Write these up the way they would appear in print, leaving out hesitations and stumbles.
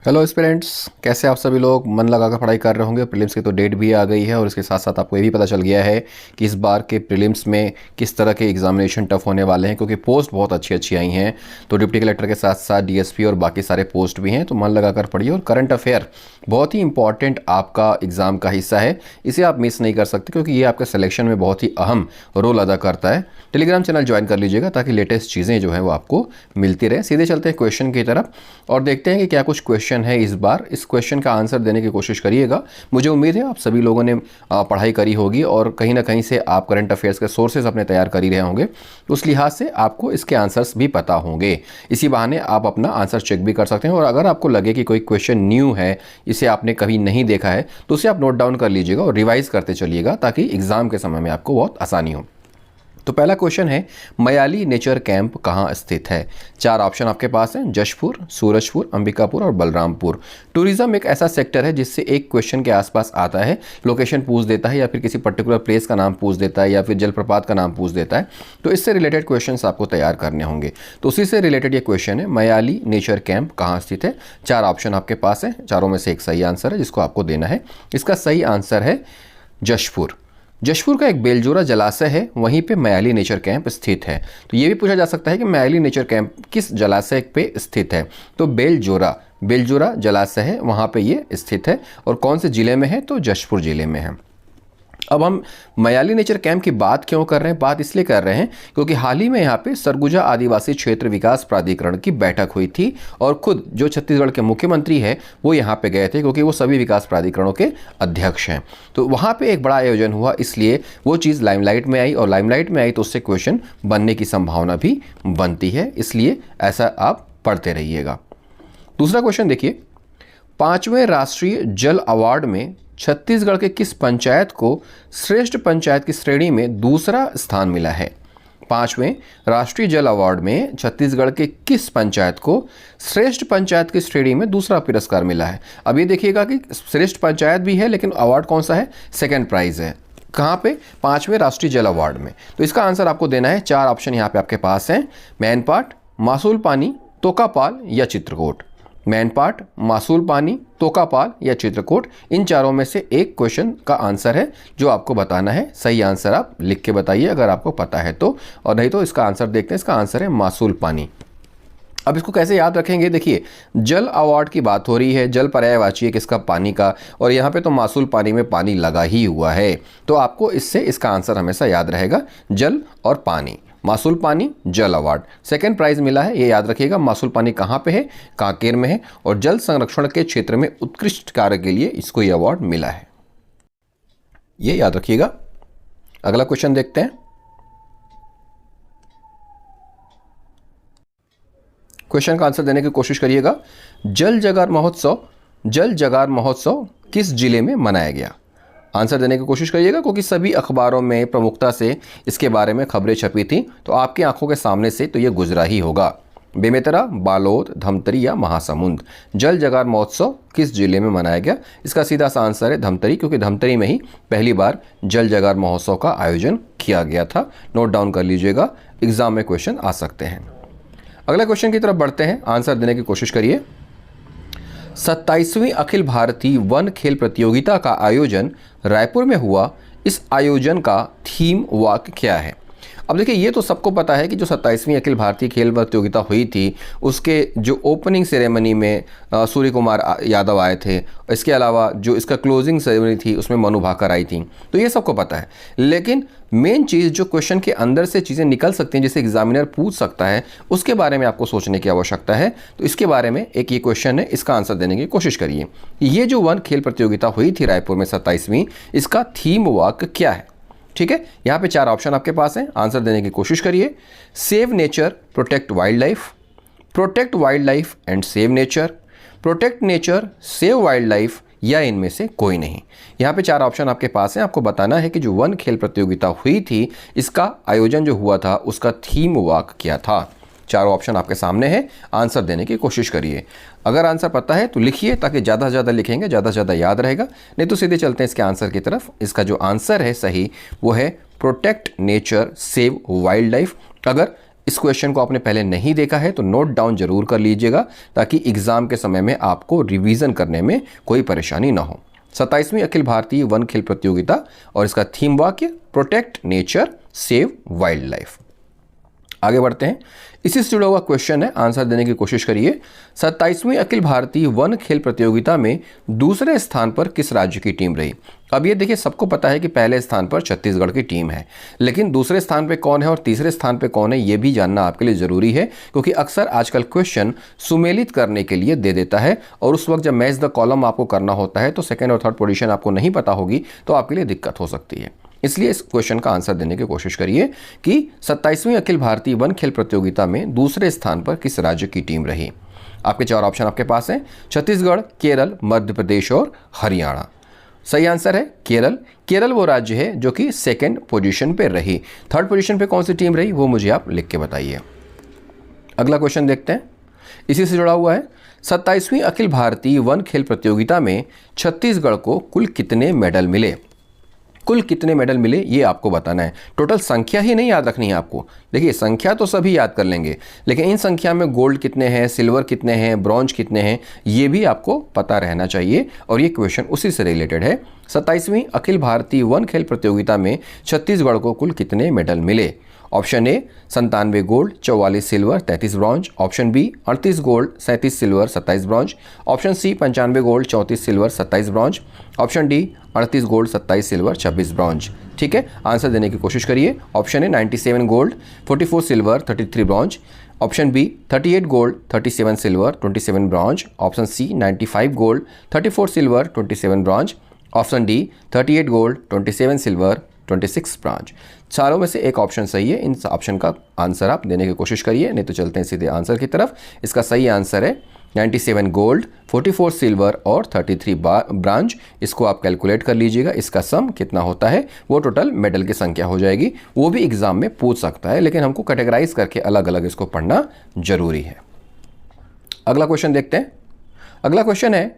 Hello students, कैसे आप सभी लोग मन लगाकर पढ़ाई कर रहे होंगे। प्रीलिम्स की तो डेट भी आ गई है और इसके साथ साथ आपको ये भी पता चल गया है कि इस बार के प्रीलिम्स में किस तरह के एग्जामिनेशन टफ होने वाले हैं, क्योंकि पोस्ट बहुत अच्छी अच्छी आई हैं। तो डिप्टी कलेक्टर के साथ साथ डीएसपी और बाकी सारे पोस्ट भी हैं, तो मन लगाकर पढ़िए। और करंट अफेयर बहुत ही इंपॉर्टेंट आपका एग्ज़ाम का हिस्सा है, इसे आप मिस नहीं कर सकते क्योंकि ये आपके सिलेक्शन में बहुत ही अहम रोल अदा करता है। टेलीग्राम चैनल ज्वाइन कर लीजिएगा ताकि लेटेस्ट चीज़ें जो हैं वो आपको मिलती रहे। सीधे चलते हैं क्वेश्चन की तरफ और देखते हैं कि क्या कुछ क्वेश्चन है इस बार। इस क्वेश्चन का आंसर देने की कोशिश करिएगा। मुझे उम्मीद है आप सभी लोगों ने पढ़ाई करी होगी और कहीं ना कहीं से आप करंट अफेयर्स के सोर्सेज अपने तैयार कर ही रहे होंगे, तो उस लिहाज से आपको इसके आंसर्स भी पता होंगे। इसी बहाने आप अपना आंसर चेक भी कर सकते हैं और अगर आपको लगे कि कोई क्वेश्चन न्यू है, इसे आपने कभी नहीं देखा है, तो उसे आप नोट डाउन कर लीजिएगा और रिवाइज करते चलिएगा ताकि एग्जाम के समय में आपको बहुत आसानी हो। तो पहला क्वेश्चन है, मयाली नेचर कैंप कहाँ स्थित है। चार ऑप्शन आपके पास हैं, जशपुर, सूरजपुर, अंबिकापुर और बलरामपुर। टूरिज्म एक ऐसा सेक्टर है जिससे एक क्वेश्चन के आसपास आता है, लोकेशन पूछ देता है या फिर किसी पर्टिकुलर प्लेस का नाम पूछ देता है या फिर जलप्रपात का नाम पूछ देता है। तो इससे रिलेटेड क्वेश्चंस आपको तैयार करने होंगे। तो उसी से रिलेटेड ये क्वेश्चन है, मयाली नेचर कैंप कहाँ स्थित है। चार ऑप्शन आपके पास है, चारों में से एक सही आंसर है जिसको आपको देना है। इसका सही आंसर है जशपुर। जशपुर का एक बेलजोरा जलाशय है, वहीं पे मयाली नेचर कैंप स्थित है। तो ये भी पूछा जा सकता है कि मयाली नेचर कैंप किस जलाशय पे स्थित है। तो बेलजोरा जलाशय है, वहाँ पे ये स्थित है और कौन से ज़िले में है, तो जशपुर ज़िले में है। अब हम मयाली नेचर कैंप की बात क्यों कर रहे हैं, बात इसलिए कर रहे हैं क्योंकि हाल ही में यहाँ पे सरगुजा आदिवासी क्षेत्र विकास प्राधिकरण की बैठक हुई थी और खुद जो छत्तीसगढ़ के मुख्यमंत्री हैं वो यहाँ पे गए थे क्योंकि वो सभी विकास प्राधिकरणों के अध्यक्ष हैं। तो वहाँ पे एक बड़ा आयोजन हुआ, इसलिए वो चीज़ लाइमलाइट में आई और लाइमलाइट में आई तो उससे क्वेश्चन बनने की संभावना भी बनती है, इसलिए ऐसा आप पढ़ते रहिएगा। दूसरा क्वेश्चन देखिए, 5वें राष्ट्रीय जल अवार्ड में छत्तीसगढ़ के किस पंचायत को श्रेष्ठ पंचायत की श्रेणी में दूसरा स्थान मिला है। 5वें राष्ट्रीय जल अवार्ड में छत्तीसगढ़ के किस पंचायत को श्रेष्ठ पंचायत की श्रेणी में दूसरा पुरस्कार मिला है। अब ये देखिएगा कि श्रेष्ठ पंचायत भी है लेकिन अवार्ड कौन सा है, सेकेंड प्राइज है। कहाँ पे, 5वें राष्ट्रीय जल अवार्ड में। तो इसका आंसर आपको देना है। चार ऑप्शन यहाँ पे आपके पास हैं, मैनपाट, मासूल पानी, तोकापाल या चित्रकोट। मैनपाट, मासूल पानी, तोकापाल या चित्रकोट, इन चारों में से एक क्वेश्चन का आंसर है जो आपको बताना है। सही आंसर आप लिख के बताइए अगर आपको पता है तो, और नहीं तो इसका आंसर देखते हैं। इसका आंसर है मासूल पानी। अब इसको कैसे याद रखेंगे, देखिए जल अवार्ड की बात हो रही है, जल पर्यायवाची है किसका, पानी का, और यहाँ पे तो मासूल पानी में पानी लगा ही हुआ है, तो आपको इससे इसका आंसर हमेशा याद रहेगा, जल और पानी। मासूल पानी जल अवार्ड, सेकेंड प्राइज मिला है, ये याद रखिएगा। मासूल पानी कहाँ पे है, कांकेर में है, और जल संरक्षण के क्षेत्र में उत्कृष्ट कार्य के लिए इसको ये अवार्ड मिला है, ये याद रखिएगा। अगला क्वेश्चन देखते हैं। क्वेश्चन का आंसर देने की कोशिश करिएगा। जल जगार महोत्सव किस जिले में मनाया गया। आंसर देने की कोशिश करिएगा क्योंकि सभी अखबारों में प्रमुखता से इसके बारे में खबरें छपी थी, तो आपकी आंखों के सामने से तो ये गुजरा ही होगा। बेमेतरा, बालोद, धमतरी या महासमुंद। जल जगार महोत्सव किस जिले में मनाया गया। इसका सीधा सा आंसर है धमतरी, क्योंकि धमतरी में ही पहली बार जल जगार महोत्सव का आयोजन किया गया था। नोट डाउन कर लीजिएगा, एग्जाम में क्वेश्चन आ सकते हैं। अगले क्वेश्चन की तरफ बढ़ते हैं, आंसर देने की कोशिश करिए। 27वीं अखिल भारतीय वन खेल प्रतियोगिता का आयोजन रायपुर में हुआ, इस आयोजन का थीम वाक्य क्या है। अब देखिए ये तो सबको पता है कि जो 27वीं अखिल भारतीय खेल प्रतियोगिता हुई थी उसके जो ओपनिंग सेरेमनी में सूर्य कुमार यादव आए थे, इसके अलावा जो इसका क्लोजिंग सेरेमनी थी उसमें मनु भाकर आई थी, तो ये सबको पता है। लेकिन मेन चीज़ जो क्वेश्चन के अंदर से चीज़ें निकल सकती हैं जिसे एग्जामिनर पूछ सकता है, उसके बारे में आपको सोचने की आवश्यकता है। तो इसके बारे में एक ये क्वेश्चन है, इसका आंसर देने की कोशिश करिए। ये जो वन खेल प्रतियोगिता हुई थी रायपुर में 27वीं, इसका थीम वाक्य क्या है। ठीक है, यहाँ पे चार ऑप्शन आपके पास हैं, आंसर देने की कोशिश करिए। Save nature, protect wild life, protect wild life and save nature, protect nature, save wild life, या इनमें से कोई नहीं। यहाँ पे चार ऑप्शन आपके पास हैं, आपको बताना है कि जो वन खेल प्रतियोगिता हुई थी इसका आयोजन जो हुआ था उसका थीम वाक्य क्या था। चारों ऑप्शन आपके सामने हैं, आंसर देने की कोशिश करिए। अगर आंसर पता है तो लिखिए ताकि ज़्यादा से ज़्यादा लिखेंगे, ज़्यादा से ज़्यादा याद रहेगा, नहीं तो सीधे चलते हैं इसके आंसर की तरफ। इसका जो आंसर है सही वो है protect nature save wild life. अगर इस क्वेश्चन को आपने पहले नहीं देखा है तो नोट डाउन जरूर कर लीजिएगा, ताकि एग्जाम के समय में आपको रिवीजन करने में कोई परेशानी ना हो। 27वीं अखिल भारतीय वन खेल प्रतियोगिता और इसका थीम वाक्य protect nature save wild life. आगे बढ़ते हैं, इसी से जुड़ा हुआ क्वेश्चन है, आंसर देने की कोशिश करिए। 27वीं अखिल भारतीय वन खेल प्रतियोगिता में दूसरे स्थान पर किस राज्य की टीम रही? अब ये देखिए, सबको पता है कि पहले स्थान पर छत्तीसगढ़ की टीम है, लेकिन दूसरे स्थान पे कौन है और तीसरे स्थान पे कौन है ये भी जानना आपके लिए ज़रूरी है, क्योंकि अक्सर आजकल क्वेश्चन सुमेलित करने के लिए दे देता है, और उस वक्त जब मैच द कॉलम आपको करना होता है तो सेकेंड और थर्ड पोजीशन आपको नहीं पता होगी तो आपके लिए दिक्कत हो सकती है। इसलिए इस क्वेश्चन का आंसर देने की कोशिश करिए कि 27वीं अखिल भारतीय वन खेल प्रतियोगिता में दूसरे स्थान पर किस राज्य की टीम रही? आपके 4 ऑप्शन आपके पास हैं, छत्तीसगढ़, केरल, मध्य प्रदेश और हरियाणा। सही आंसर है केरल। केरल वो राज्य है जो कि सेकेंड पोजीशन पे रही। थर्ड पोजीशन पे कौन सी टीम रही वो मुझे आप लिख के बताइए। अगला क्वेश्चन देखते हैं, इसी से जुड़ा हुआ है। 27वीं अखिल भारतीय वन खेल प्रतियोगिता में छत्तीसगढ़ को कुल कितने मेडल मिले? कुल कितने मेडल मिले ये आपको बताना है। टोटल संख्या ही नहीं याद रखनी है आपको। देखिए, संख्या तो सभी याद कर लेंगे, लेकिन इन संख्या में गोल्ड कितने हैं, सिल्वर कितने हैं, ब्रॉन्ज कितने हैं, ये भी आपको पता रहना चाहिए, और ये क्वेश्चन उसी से रिलेटेड है। 27वीं अखिल भारतीय वन खेल प्रतियोगिता में छत्तीसगढ़ को कुल कितने मेडल मिले? Option A 97 gold, 44 silver, 33 bronze. Option B 38 gold, 37 silver, 27 bronze. Option C 95 gold, 34 silver, 27 bronze. Option D 38 gold, 27 silver, 26 bronze. ठीक है, आंसर देने की कोशिश करिए। Option A 97 gold, 44 silver, 33 bronze. Option B 38 gold, 37 silver, 27 bronze. Option C 95 gold, 34 silver, 27 bronze. Option D 38 gold, 27 silver, 26 bronze. चारों में से एक ऑप्शन सही है, इन ऑप्शन का आंसर आप देने की कोशिश करिए, नहीं तो चलते हैं सीधे आंसर की तरफ। इसका सही आंसर है 97 गोल्ड, 44 सिल्वर और 33 ब्रॉन्ज। इसको आप कैलकुलेट कर लीजिएगा, इसका सम कितना होता है वो टोटल मेडल की संख्या हो जाएगी। वो भी एग्जाम में पूछ सकता है, लेकिन हमको कैटेगराइज करके अलग अलग इसको पढ़ना जरूरी है। अगला क्वेश्चन देखते हैं। अगला क्वेश्चन है,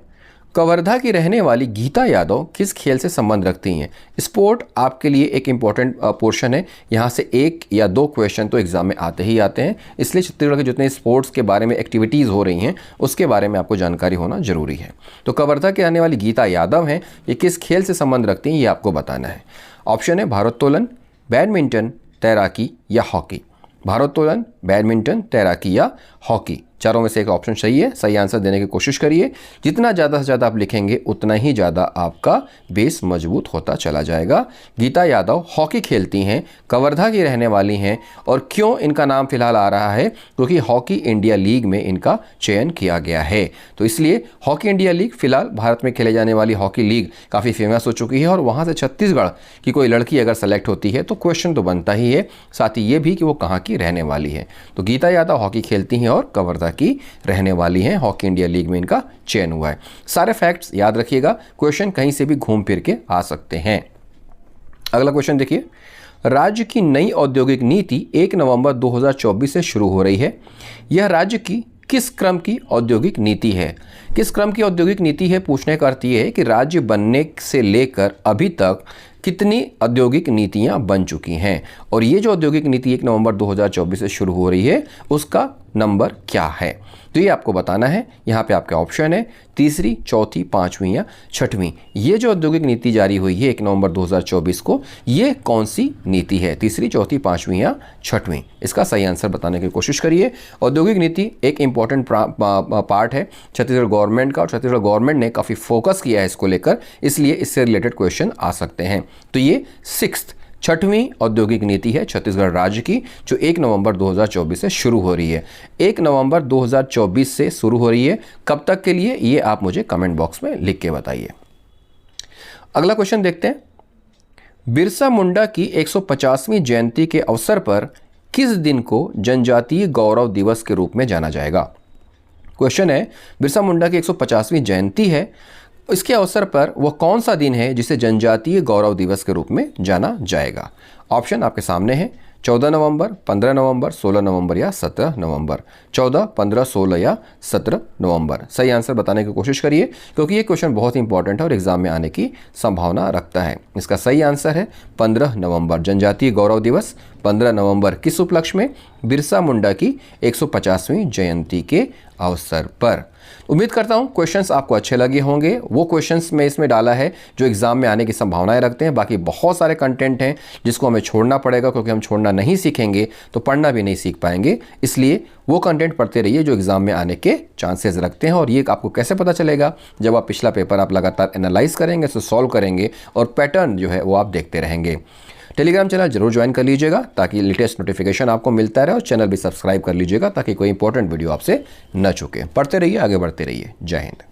कवर्धा की रहने वाली गीता यादव किस खेल से संबंध रखती हैं? स्पोर्ट आपके लिए एक इंपॉर्टेंट पोर्शन है, यहाँ से 1 या 2 क्वेश्चन तो एग्जाम में आते ही आते हैं, इसलिए छत्तीसगढ़ के जितने स्पोर्ट्स के बारे में एक्टिविटीज़ हो रही हैं उसके बारे में आपको जानकारी होना जरूरी है। तो कवर्धा की रहने वाली गीता यादव हैं, ये किस खेल से संबंध रखती हैं ये आपको बताना है। ऑप्शन है भारोत्तोलन, बैडमिंटन, तैराकी या हॉकी। भारोत्तोलन, बैडमिंटन, तैराकी या हॉकी, चारों में से एक ऑप्शन सही है। सही आंसर देने की कोशिश करिए। जितना ज़्यादा से ज़्यादा आप लिखेंगे उतना ही ज़्यादा आपका बेस मजबूत होता चला जाएगा। गीता यादव हॉकी खेलती हैं, कवर्धा की रहने वाली हैं, और क्यों इनका नाम फिलहाल आ रहा है? क्योंकि हॉकी इंडिया लीग में इनका चयन किया गया है, तो इसलिए हॉकी इंडिया लीग फिलहाल भारत में खेले जाने वाली हॉकी लीग काफ़ी फेमस हो चुकी है, और वहाँ से छत्तीसगढ़ की कोई लड़की अगर सेलेक्ट होती है तो क्वेश्चन तो बनता ही है, साथ ही ये भी कि वो कहाँ की रहने वाली है। तो गीता यादव हॉकी खेलती हैं और कवर्धा की रहने वाली हैं, हॉकी इंडिया लीग में इनका चयन हुआ है। सारे फैक्ट्स याद रखिएगा, क्वेश्चन कहीं से भी घूम फिर के आ सकते हैं। अगला क्वेश्चन देखिए, राज्य की नई औद्योगिक नीति 1 नवंबर 2024 से शुरू हो रही है। यह राज्य की किस क्रम की औद्योगिक नीति है? किस क्रम की औद्योगिक नीति है पूछने का अर्थ यह है कि राज्य बनने से लेकर अभी तक कितनी औद्योगिक नीतियां बन चुकी हैं, और ये जो औद्योगिक नीति 1 नवंबर 2024 से शुरू हो रही है उसका नंबर क्या है, तो ये आपको बताना है। यहाँ पे आपके ऑप्शन है तीसरी, चौथी, पाँचवीं या छठवीं। ये जो औद्योगिक नीति जारी हुई है 1 नवंबर 2024 को, ये कौन सी नीति है? तीसरी, चौथी, पाँचवीं या छठवीं? इसका सही आंसर बताने की कोशिश करिए। औद्योगिक नीति एक इंपॉर्टेंट पार्ट है छत्तीसगढ़ गवर्नमेंट का, और छत्तीसगढ़ गवर्नमेंट ने काफ़ी फोकस किया है इसको लेकर, इसलिए इससे रिलेटेड क्वेश्चन आ सकते हैं। तो ये 6वीं औद्योगिक नीति है छत्तीसगढ़ राज्य की, जो 1 नवंबर 2024 से शुरू हो रही है। 1 नवंबर 2024 से शुरू हो रही है, कब तक के लिए ये आप मुझे कमेंट बॉक्स में लिख के बताइए। अगला क्वेश्चन देखते हैं, बिरसा मुंडा की 150वीं जयंती के अवसर पर किस दिन को जनजातीय गौरव दिवस के रूप में जाना जाएगा? क्वेश्चन है, बिरसा मुंडा की 150वीं जयंती है, इसके अवसर पर वह कौन सा दिन है जिसे जनजातीय गौरव दिवस के रूप में जाना जाएगा? ऑप्शन आपके सामने है 14 नवंबर, 15 नवंबर, 16 नवंबर या 17 नवंबर। 14, 15, 16 या 17 नवंबर। सही आंसर बताने की कोशिश करिए क्योंकि ये क्वेश्चन बहुत ही इंपॉर्टेंट है और एग्जाम में आने की संभावना रखता है। इसका सही आंसर है 15 नवंबर। जनजातीय गौरव दिवस 15 नवंबर किस उपलक्ष्य में? बिरसा मुंडा की 150वीं जयंती के अवसर पर। उम्मीद करता हूं क्वेश्चंस आपको अच्छे लगे होंगे। वो क्वेश्चंस में इसमें डाला है जो एग्जाम में आने की संभावनाएं रखते हैं। बाकी बहुत सारे कंटेंट हैं जिसको हमें छोड़ना पड़ेगा, क्योंकि हम छोड़ना नहीं सीखेंगे तो पढ़ना भी नहीं सीख पाएंगे। इसलिए वो कंटेंट पढ़ते रहिए जो एग्जाम में आने के चांसेस रखते हैं। और ये आपको कैसे पता चलेगा? जब आप पिछला पेपर आप लगातार एनालाइज करेंगे, उसको सॉल्व करेंगे और पैटर्न जो है वो आप देखते रहेंगे। टेलीग्राम चैनल जरूर ज्वाइन कर लीजिएगा ताकि लेटेस्ट नोटिफिकेशन आपको मिलता रहे, और चैनल भी सब्सक्राइब कर लीजिएगा ताकि कोई इंपॉर्टेंट वीडियो आपसे न चूके। पढ़ते रहिए, आगे बढ़ते रहिए। जय हिंद।